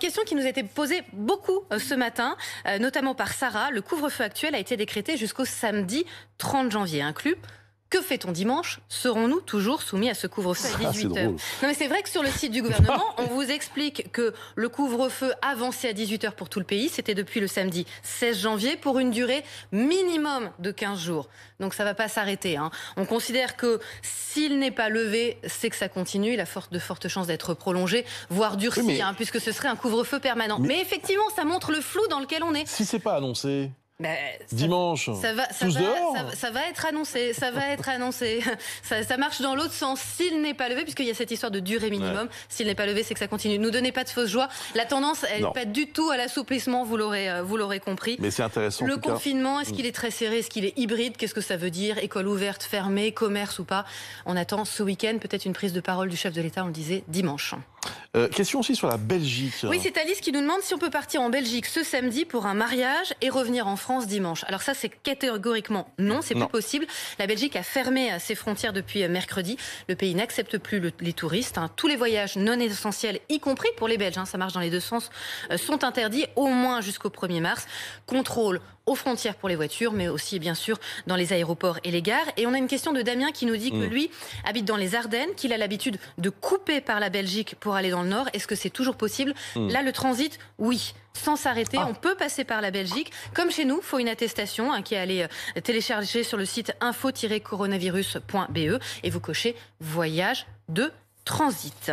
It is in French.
question qui nous a été posée beaucoup ce matin, notamment par Sarah. Le couvre-feu actuel a été décrété jusqu'au samedi 30 janvier inclus. Que fait-on dimanche? Serons-nous toujours soumis à ce couvre-feu à 18h? Non mais c'est vrai que sur le site du gouvernement, on vous explique que le couvre-feu avancé à 18h pour tout le pays, c'était depuis le samedi 16 janvier pour une durée minimum de 15 jours. Donc ça ne va pas s'arrêter. On considère que s'il n'est pas levé, c'est que ça continue. Il a de fortes chances d'être prolongé, voire durci, oui, puisque ce serait un couvre-feu permanent. Mais effectivement, ça montre le flou dans lequel on est. Si c'est pas annoncé... dimanche, ça va être annoncé, ça marche dans l'autre sens s'il n'est pas levé, puisqu'il y a cette histoire de durée minimum. S'il n'est pas levé, c'est que ça continue. Ne donnez pas de fausse joie. La tendance, elle n'est pas du tout à l'assouplissement, vous l'aurez compris. Mais c'est intéressant. Le confinement, est-ce qu'il est très serré, est-ce qu'il est hybride? Qu'est-ce que ça veut dire? École ouverte, fermée, commerce ou pas? On attend ce week-end peut-être une prise de parole du chef de l'État, on le disait dimanche. Question aussi sur la Belgique. Oui, c'est Alice qui nous demande si on peut partir en Belgique ce samedi pour un mariage et revenir en France dimanche. Alors ça, c'est catégoriquement non, c'est plus possible. La Belgique a fermé ses frontières depuis mercredi. Le pays n'accepte plus les touristes. Tous les voyages non essentiels, y compris pour les Belges, ça marche dans les deux sens, sont interdits au moins jusqu'au 1er mars. Contrôle aux frontières pour les voitures, mais aussi bien sûr dans les aéroports et les gares. Et on a une question de Damien qui nous dit que lui habite dans les Ardennes, qu'il a l'habitude de couper par la Belgique pour aller dans le nord. Est-ce que c'est toujours possible? Là, le transit, oui. Sans s'arrêter, on peut passer par la Belgique. Comme chez nous, il faut une attestation qui est allée télécharger sur le site info-coronavirus.be et vous cochez voyage de transit.